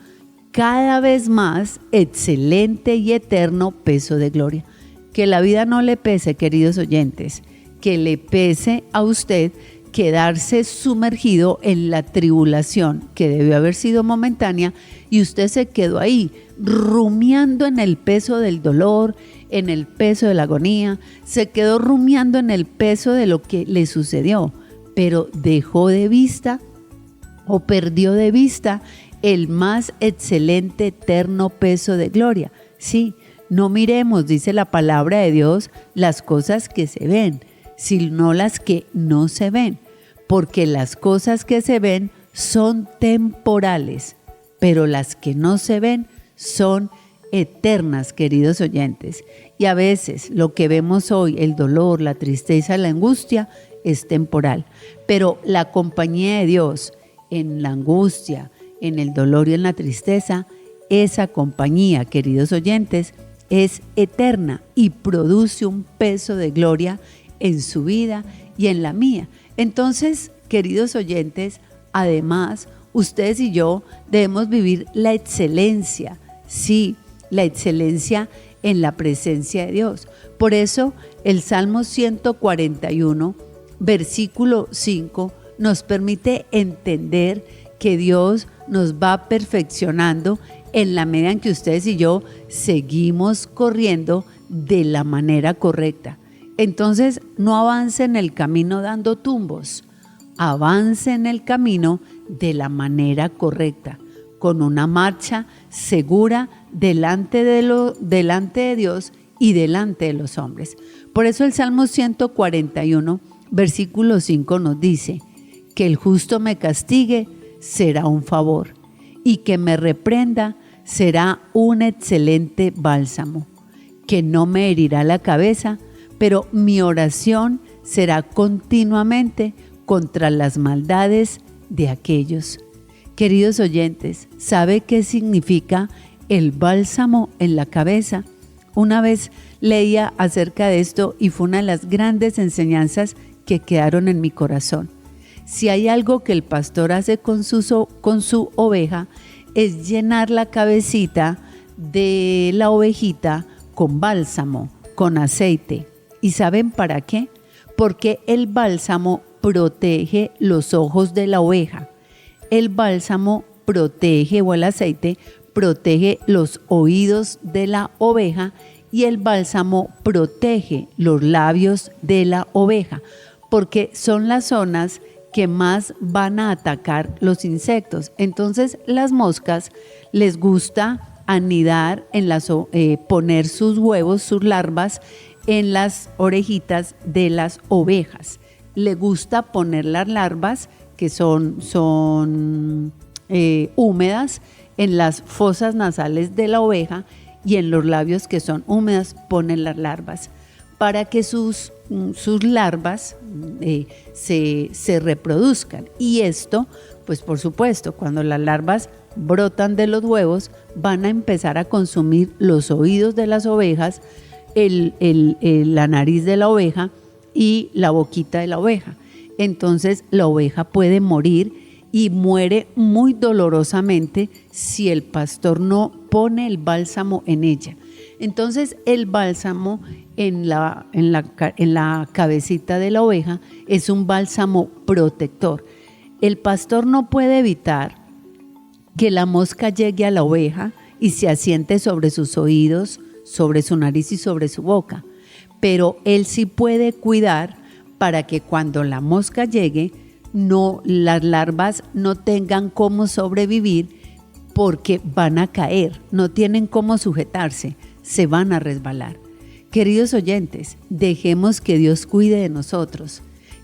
cada vez más excelente y eterno peso de gloria. Que la vida no le pese, queridos oyentes, que le pese a usted quedarse sumergido en la tribulación que debió haber sido momentánea y usted se quedó ahí rumiando en el peso del dolor, en el peso de la agonía, se quedó rumiando en el peso de lo que le sucedió, pero dejó de vista o perdió de vista el más excelente eterno peso de gloria. Sí, no miremos, dice la palabra de Dios, las cosas que se ven, sino las que no se ven, porque las cosas que se ven son temporales, pero las que no se ven son eternas, queridos oyentes. Y a veces lo que vemos hoy, el dolor, la tristeza, la angustia, es temporal, pero la compañía de Dios en la angustia, en el dolor y en la tristeza, esa compañía, queridos oyentes, es eterna y produce un peso de gloria en su vida y en la mía. Entonces, queridos oyentes, además, ustedes y yo debemos vivir la excelencia, sí, la excelencia en la presencia de Dios. Por eso, el Salmo 141, versículo 5, nos permite entender que Dios nos va perfeccionando en la medida en que ustedes y yo seguimos corriendo de la manera correcta. Entonces, no avance en el camino dando tumbos, avance en el camino de la manera correcta, con una marcha segura delante de Dios y delante de los hombres. Por eso el Salmo 141, versículo 5 nos dice, que el justo me castigue será un favor, y que me reprenda será un excelente bálsamo, que no me herirá la cabeza, pero mi oración será continuamente contra las maldades de aquellos. Queridos oyentes, ¿sabe qué significa el bálsamo en la cabeza? Una vez leía acerca de esto y fue una de las grandes enseñanzas que quedaron en mi corazón. Si hay algo que el pastor hace con su oveja, es llenar la cabecita de la ovejita con bálsamo, con aceite. ¿Y saben para qué? Porque el bálsamo protege los ojos de la oveja. El bálsamo protege, o el aceite protege los oídos de la oveja y el bálsamo protege los labios de la oveja, porque son las zonas que más van a atacar los insectos. Entonces, las moscas les gusta anidar, poner sus huevos, sus larvas en las orejitas de las ovejas. Le gusta poner las larvas que son húmedas en las fosas nasales de la oveja, y en los labios que son húmedas ponen las larvas para que sus larvas se reproduzcan. Y esto, pues por supuesto, cuando las larvas brotan de los huevos, van a empezar a consumir los oídos de las ovejas, la nariz de la oveja y la boquita de la oveja. Entonces la oveja puede morir, y muere muy dolorosamente si el pastor no pone el bálsamo en ella. Entonces el bálsamo en la cabecita de la oveja es un bálsamo protector. El pastor no puede evitar que la mosca llegue a la oveja y se asiente sobre sus oídos, sobre su nariz y sobre su boca, pero él sí puede cuidar para que cuando la mosca llegue, las larvas no tengan cómo sobrevivir, porque van a caer, no tienen cómo sujetarse, se van a resbalar. Queridos oyentes, dejemos que Dios cuide de nosotros,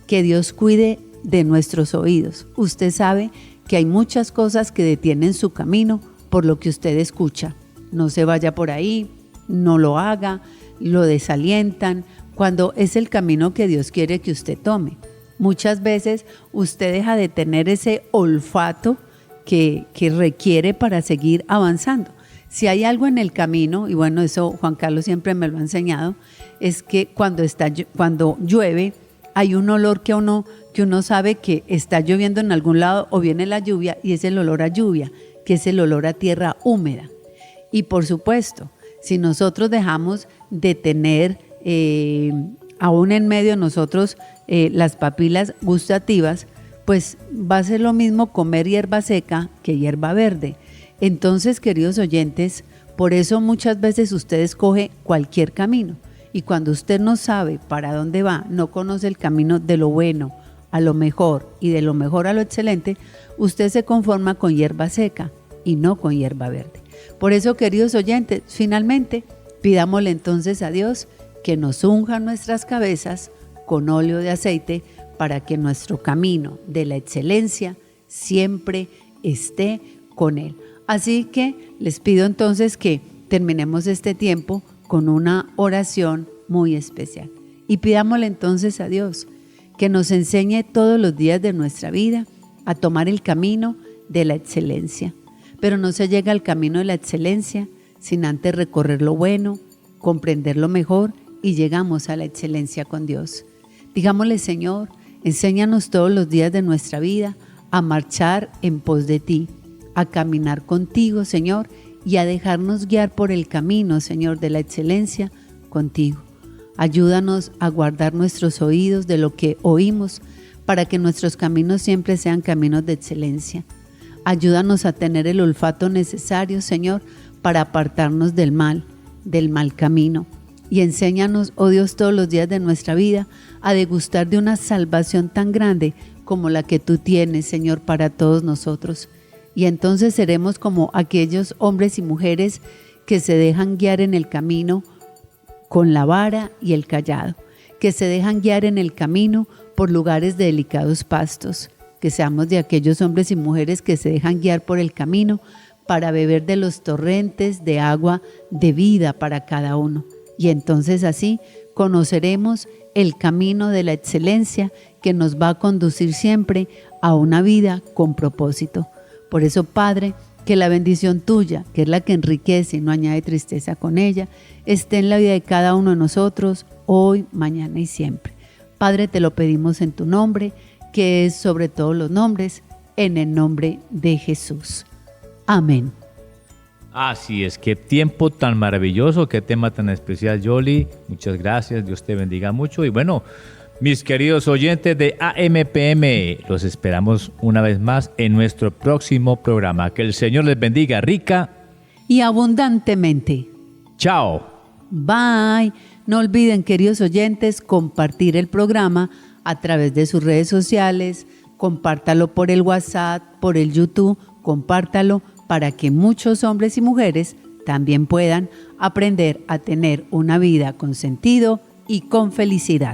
que Dios cuide de nuestros oídos. Usted sabe que hay muchas cosas que detienen su camino por lo que usted escucha. No se vaya por ahí, no lo haga, lo desalientan, cuando es el camino que Dios quiere que usted tome. Muchas veces usted deja de tener ese olfato que requiere para seguir avanzando. Si hay algo en el camino, y bueno, eso Juan Carlos siempre me lo ha enseñado, es que cuando llueve hay un olor que uno sabe que está lloviendo en algún lado o viene la lluvia, y es el olor a lluvia, que es el olor a tierra húmeda. Y por supuesto, si nosotros dejamos de tener aún en medio de nosotros las papilas gustativas, pues va a ser lo mismo comer hierba seca que hierba verde. Entonces, queridos oyentes, por eso muchas veces usted escoge cualquier camino, y cuando usted no sabe para dónde va, no conoce el camino de lo bueno a lo mejor y de lo mejor a lo excelente, usted se conforma con hierba seca y no con hierba verde. Por eso, queridos oyentes, finalmente pidámosle entonces a Dios que nos unja nuestras cabezas con óleo de aceite, para que nuestro camino de la excelencia siempre esté con Él. Así que les pido entonces que terminemos este tiempo con una oración muy especial. Y pidámosle entonces a Dios que nos enseñe todos los días de nuestra vida a tomar el camino de la excelencia. Pero no se llega al camino de la excelencia sin antes recorrer lo bueno, comprender lo mejor, y llegamos a la excelencia con Dios. Digámosle: Señor, enséñanos todos los días de nuestra vida a marchar en pos de ti, a caminar contigo, Señor, y a dejarnos guiar por el camino, Señor, de la excelencia contigo. Ayúdanos a guardar nuestros oídos de lo que oímos, para que nuestros caminos siempre sean caminos de excelencia. Ayúdanos a tener el olfato necesario, Señor, para apartarnos del mal camino. Y enséñanos, oh Dios, todos los días de nuestra vida a degustar de una salvación tan grande como la que tú tienes, Señor, para todos nosotros. Y entonces seremos como aquellos hombres y mujeres que se dejan guiar en el camino con la vara y el cayado, que se dejan guiar en el camino por lugares de delicados pastos, que seamos de aquellos hombres y mujeres que se dejan guiar por el camino para beber de los torrentes de agua de vida para cada uno. Y entonces así conoceremos el camino de la excelencia que nos va a conducir siempre a una vida con propósito. Por eso, Padre, que la bendición tuya, que es la que enriquece y no añade tristeza con ella, esté en la vida de cada uno de nosotros, hoy, mañana y siempre. Padre, te lo pedimos en tu nombre, que es sobre todos los nombres, en el nombre de Jesús. Amén. Así es, qué tiempo tan maravilloso, qué tema tan especial, Yoli. Muchas gracias, Dios te bendiga mucho. Y bueno, Mis queridos oyentes de AMPM, los esperamos una vez más en nuestro próximo programa. Que el Señor les bendiga rica y abundantemente. Chao. Bye. No olviden, queridos oyentes, compartir el programa a través de sus redes sociales. Compártalo por el WhatsApp, por el YouTube. Compártalo para que muchos hombres y mujeres también puedan aprender a tener una vida con sentido y con felicidad.